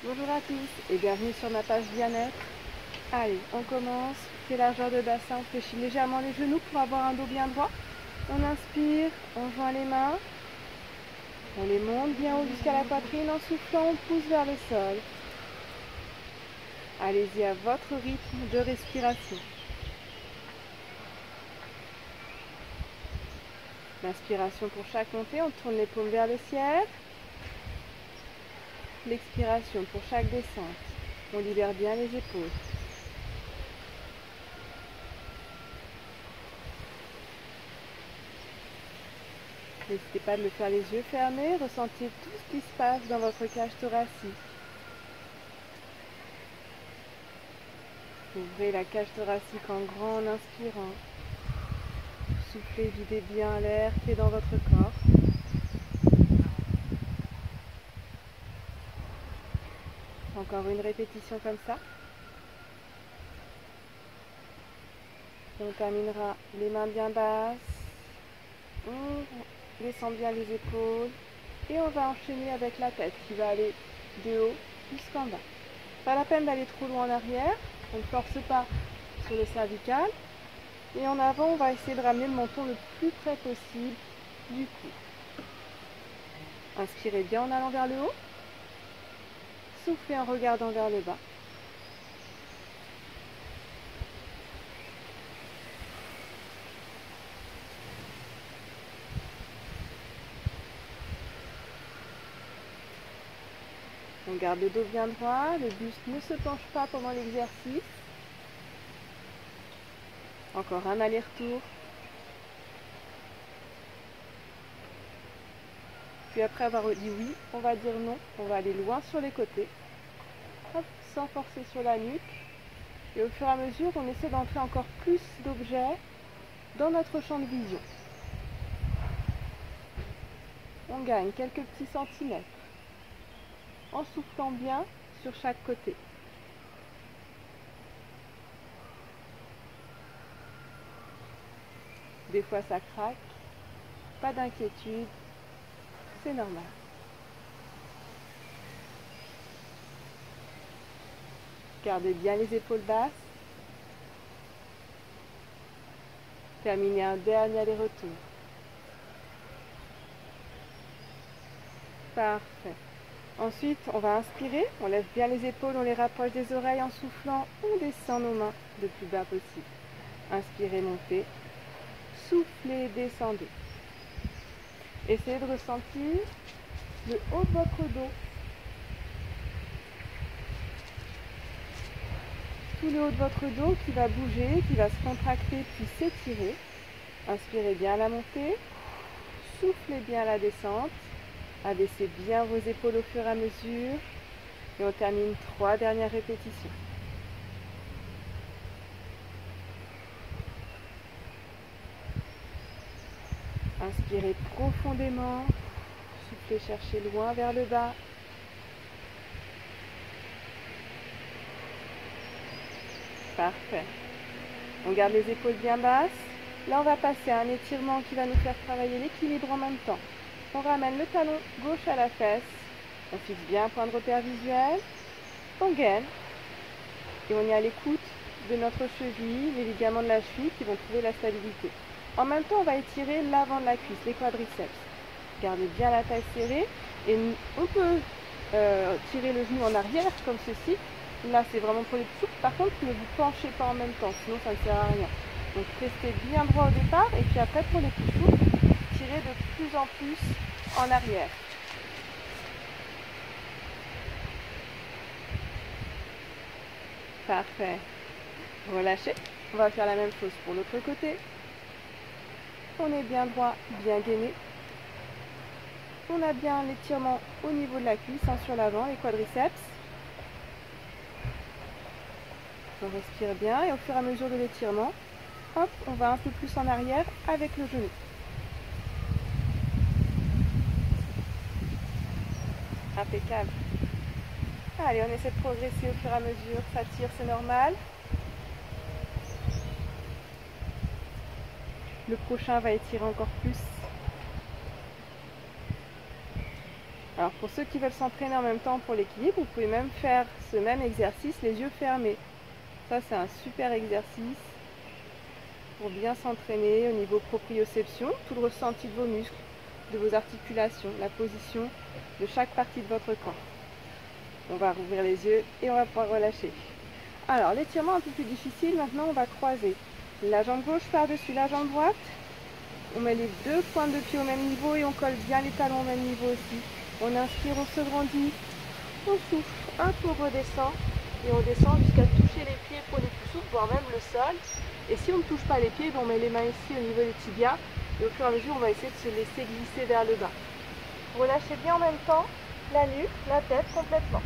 Bonjour à tous et bienvenue sur ma page bien-être. Allez, on commence. Fait largeur de bassin, on fléchit légèrement les genoux pour avoir un dos bien droit. On inspire, on joint les mains. On les monte bien haut jusqu'à la poitrine. En soufflant, on pousse vers le sol. Allez-y à votre rythme de respiration. L'inspiration pour chaque montée, on tourne les paumes vers le ciel. L'expiration pour chaque descente, on libère bien les épaules. N'hésitez pas de le faire les yeux fermés, ressentez tout ce qui se passe dans votre cage thoracique. Ouvrez la cage thoracique en grand en inspirant. Soufflez, videz bien l'air qui est dans votre corps. Encore une répétition comme ça. On terminera les mains bien basses. On descend bien les épaules. Et on va enchaîner avec la tête qui va aller de haut jusqu'en bas. Pas la peine d'aller trop loin en arrière. On ne force pas sur le cervical. Et en avant, on va essayer de ramener le menton le plus près possible du cou. Inspirez bien en allant vers le haut. Soufflez en regardant vers le bas. On garde le dos bien droit, le buste ne se penche pas pendant l'exercice. Encore un aller-retour. Puis après avoir dit oui, on va dire non. On va aller loin sur les côtés. Hop, sans forcer sur la nuque. Et au fur et à mesure, on essaie d'entrer encore plus d'objets dans notre champ de vision. On gagne quelques petits centimètres en soufflant bien sur chaque côté. Des fois ça craque, pas d'inquiétude, c'est normal. Gardez bien les épaules basses. Terminez un dernier aller-retour. Parfait. Ensuite, on va inspirer, on lève bien les épaules, on les rapproche des oreilles en soufflant, on descend nos mains le plus bas possible. Inspirez, montez, soufflez, descendez. Essayez de ressentir le haut de votre dos. Tout le haut de votre dos qui va bouger, qui va se contracter puis s'étirer. Inspirez bien la montée, soufflez bien la descente. Abaissez bien vos épaules au fur et à mesure. Et on termine 3 dernières répétitions. Inspirez profondément. Soufflez, cherchez loin vers le bas. Parfait. On garde les épaules bien basses. Là, on va passer à un étirement qui va nous faire travailler l'équilibre en même temps. On ramène le talon gauche à la fesse. On fixe bien un point de repère visuel. On gaine. Et on est à l'écoute de notre cheville, les ligaments de la cheville qui vont trouver la stabilité. En même temps, on va étirer l'avant de la cuisse, les quadriceps. Gardez bien la taille serrée. Et on peut tirer le genou en arrière comme ceci. Là, c'est vraiment pour les petits. Par contre, ne vous penchez pas en même temps, sinon ça ne sert à rien. Donc, restez bien droit au départ. Et puis après, pour les plus souples, tirez de plus en plus en arrière. Parfait. Relâchez. On va faire la même chose pour l'autre côté. On est bien droit, bien gainé. On a bien l'étirement au niveau de la cuisse, sur l'avant, les quadriceps. On respire bien et au fur et à mesure de l'étirement, hop, on va un peu plus en arrière avec le genou. Impeccable. Allez, on essaie de progresser au fur et à mesure. Ça tire, c'est normal. Le prochain va étirer encore plus. Alors pour ceux qui veulent s'entraîner en même temps pour l'équilibre, vous pouvez même faire ce même exercice les yeux fermés. Ça c'est un super exercice pour bien s'entraîner au niveau proprioception, tout le ressenti de vos muscles, de vos articulations, la position de chaque partie de votre corps. On va rouvrir les yeux et on va pouvoir relâcher. Alors l'étirement un peu plus difficile, maintenant on va croiser la jambe gauche par-dessus la jambe droite. On met les deux pointes de pied au même niveau et on colle bien les talons au même niveau aussi. On inspire, on se grandit, on souffle, hop, on redescend et on descend jusqu'à toucher les pieds pour les plus souples, voire même le sol. Et si on ne touche pas les pieds, on met les mains ici au niveau des tibias et au fur et à mesure on va essayer de se laisser glisser vers le bas. Relâchez bien en même temps la nuque, la tête complètement.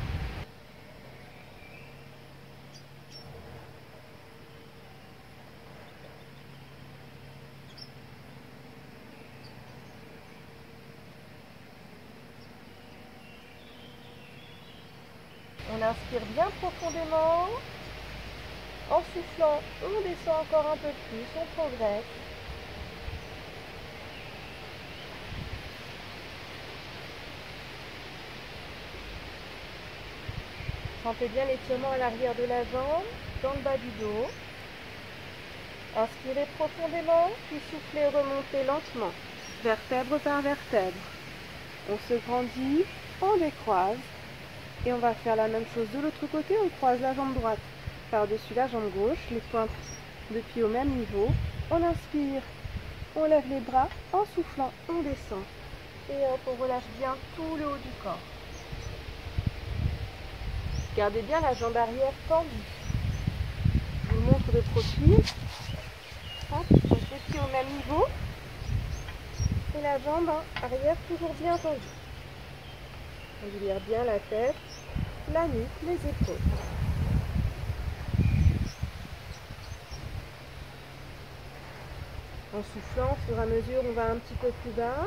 On inspire bien profondément. En soufflant, on descend encore un peu plus, on progresse. Sentez bien l'étirement à l'arrière de la jambe, dans le bas du dos. Inspirez profondément, puis soufflez, remontez lentement, vertèbre par vertèbre. On se grandit, on décroise. Et on va faire la même chose de l'autre côté, on croise la jambe droite par-dessus la jambe gauche, les pointes de pied au même niveau. On inspire, on lève les bras, en soufflant, on descend. Et hop, on relâche bien tout le haut du corps. Gardez bien la jambe arrière tendue. Je vous montre de profil. Hop, donc les pieds au même niveau. Et la jambe arrière toujours bien tendue. On libère bien la tête, la nuque, les épaules. En soufflant, au fur et à mesure, on va un petit peu plus bas.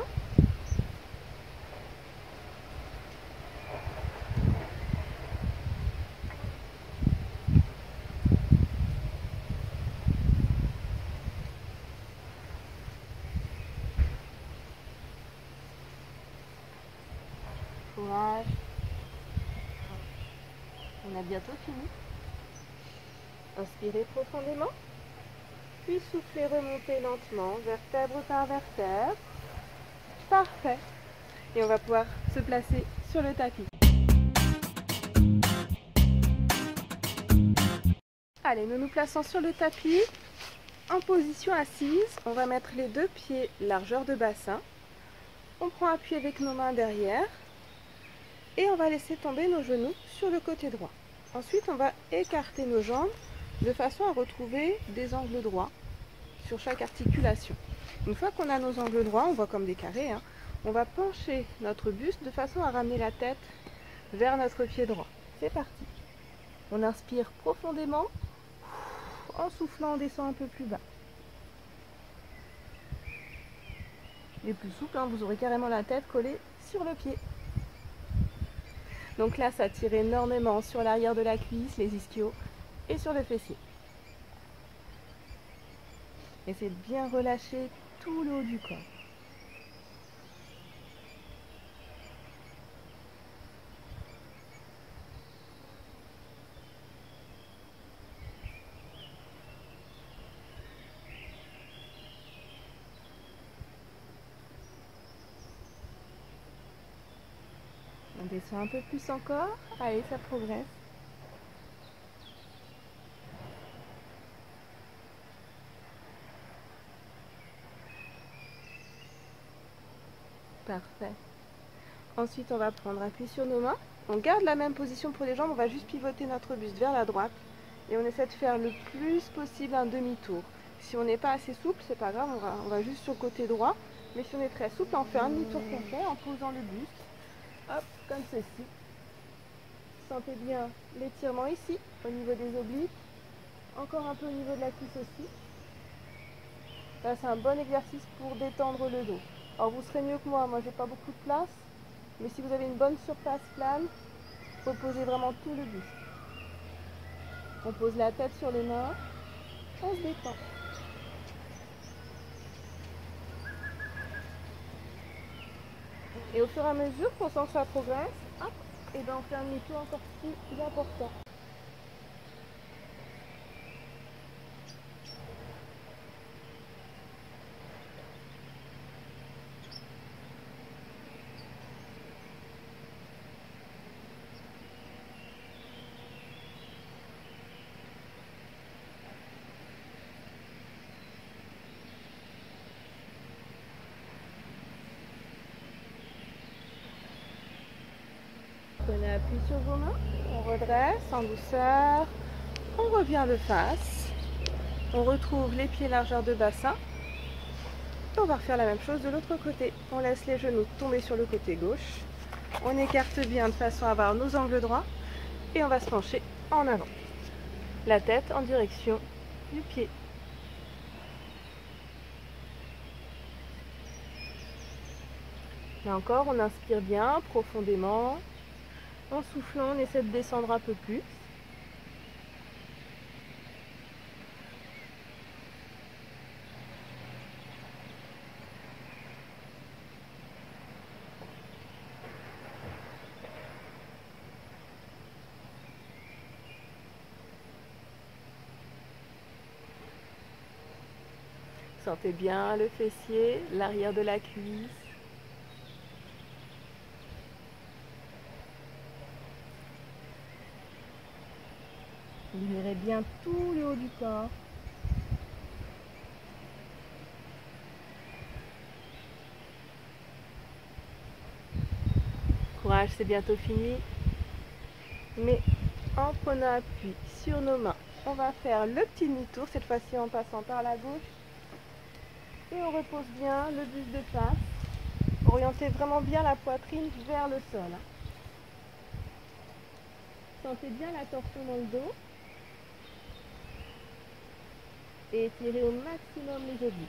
Courage. On a bientôt fini. Inspirez profondément. Puis soufflez, remontez lentement, vertèbre par vertèbre. Parfait. Et on va pouvoir se placer sur le tapis. Allez, nous nous plaçons sur le tapis. En position assise, on va mettre les deux pieds largeur de bassin. On prend appui avec nos mains derrière. Et on va laisser tomber nos genoux sur le côté droit. Ensuite, on va écarter nos jambes de façon à retrouver des angles droits sur chaque articulation. Une fois qu'on a nos angles droits, on voit comme des carrés, hein, on va pencher notre buste de façon à ramener la tête vers notre pied droit. C'est parti. On inspire profondément. En soufflant, on descend un peu plus bas. Les plus souples, hein, vous aurez carrément la tête collée sur le pied. Donc là, ça tire énormément sur l'arrière de la cuisse, les ischios et sur le fessier. Essayez de bien relâcher tout le haut du corps. On descend un peu plus encore. Allez, ça progresse. Parfait. Ensuite, on va prendre appui sur nos mains. On garde la même position pour les jambes. On va juste pivoter notre buste vers la droite. Et on essaie de faire le plus possible un demi-tour. Si on n'est pas assez souple, c'est pas grave. On va juste sur le côté droit. Mais si on est très souple, on fait un demi-tour complet en posant le buste. Hop, comme ceci. Sentez bien l'étirement ici, au niveau des obliques. Encore un peu au niveau de la cuisse aussi. Là, c'est un bon exercice pour détendre le dos. Alors, vous serez mieux que moi. Moi, j'ai pas beaucoup de place. Mais si vous avez une bonne surface plane, reposez vraiment tout le buste. On pose la tête sur les mains. On se détend. Et au fur et à mesure qu'on sent que ça progresse, hop, et ben on fait un demi-tour encore plus important. Prenez appui sur vos mains, on redresse en douceur, on revient de face, on retrouve les pieds largeur de bassin. Et on va refaire la même chose de l'autre côté. On laisse les genoux tomber sur le côté gauche, on écarte bien de façon à avoir nos angles droits et on va se pencher en avant. La tête en direction du pied. Là encore, on inspire bien profondément. En soufflant, on essaie de descendre un peu plus. Sentez bien le fessier, l'arrière de la cuisse. Libérez bien tout le haut du corps. Courage, c'est bientôt fini. Mais en prenant appui sur nos mains, on va faire le petit demi-tour, cette fois-ci en passant par la gauche. Et on repose bien le buste de face. Orientez vraiment bien la poitrine vers le sol. Sentez bien la torsion dans le dos. Et étirez au maximum les obliques.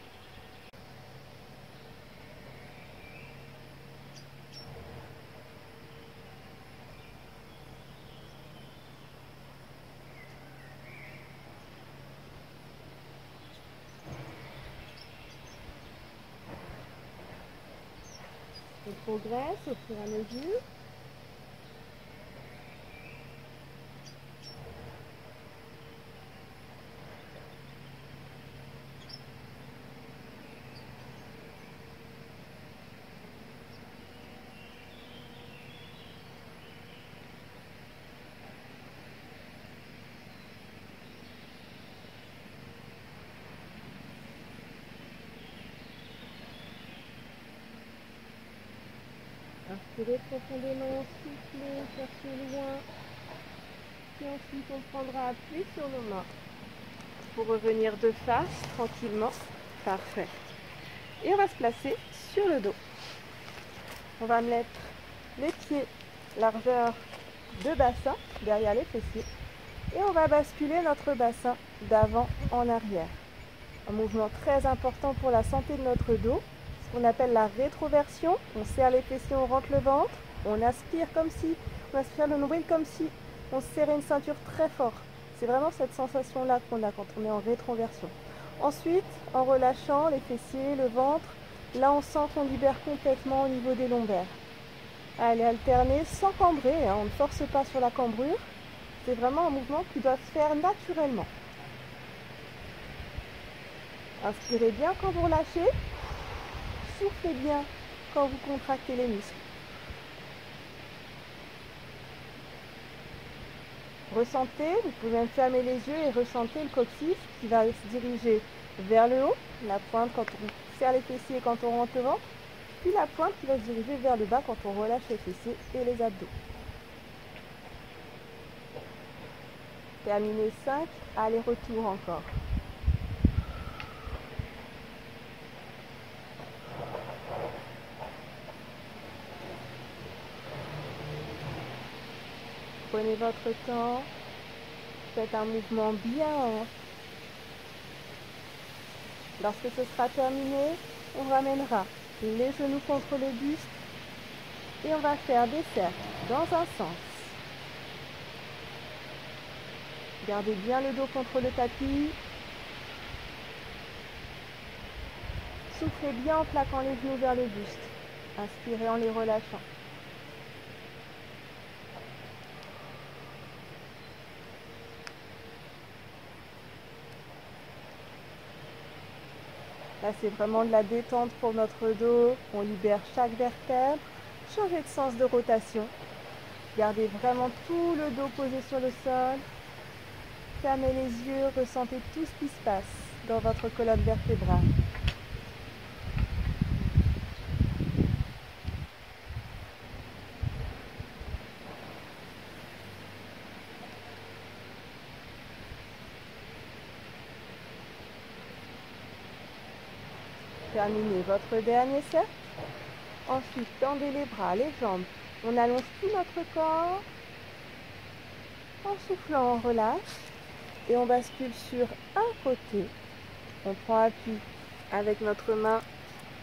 On progresse au fur et à mesure. Inspirez profondément, soufflez, cherchez loin. Puis ensuite, on prendra appui sur nos mains pour revenir de face tranquillement. Parfait. Et on va se placer sur le dos. On va mettre les pieds largeur de bassin derrière les fessiers. Et on va basculer notre bassin d'avant en arrière. Un mouvement très important pour la santé de notre dos. Ce qu'on appelle la rétroversion. On serre les fessiers, on rentre le ventre. On aspire on aspire le nombril comme si on serrait une ceinture très fort. C'est vraiment cette sensation-là qu'on a quand on est en rétroversion. Ensuite, en relâchant les fessiers, le ventre, là on sent qu'on libère complètement au niveau des lombaires. Allez, alterner sans cambrer, on ne force pas sur la cambrure. C'est vraiment un mouvement qui doit se faire naturellement. Inspirez bien quand vous relâchez. Soufflez bien quand vous contractez les muscles. Ressentez, vous pouvez même fermer les yeux et ressentez le coccyx qui va se diriger vers le haut, la pointe quand on serre les fessiers et quand on rentre le ventre, puis la pointe qui va se diriger vers le bas quand on relâche les fessiers et les abdos. Terminez 5 allers-retours encore. Prenez votre temps, faites un mouvement bien hanche. Lorsque ce sera terminé, on ramènera les genoux contre le buste et on va faire des cercles dans un sens. Gardez bien le dos contre le tapis. Soufflez bien en plaquant les genoux vers le buste. Inspirez en les relâchant. Là, c'est vraiment de la détente pour notre dos. On libère chaque vertèbre. Changez de sens de rotation. Gardez vraiment tout le dos posé sur le sol. Fermez les yeux, ressentez tout ce qui se passe dans votre colonne vertébrale. Terminez votre dernier cercle. Ensuite, tendez les bras, les jambes. On allonge tout notre corps. En soufflant, on relâche. Et on bascule sur un côté. On prend appui avec notre main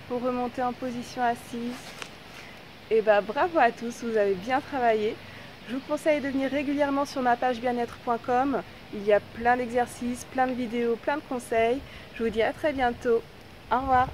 pour remonter en position assise. Et bravo à tous, vous avez bien travaillé. Je vous conseille de venir régulièrement sur ma page bien-être.com. Il y a plein d'exercices, plein de vidéos, plein de conseils. Je vous dis à très bientôt. Au revoir.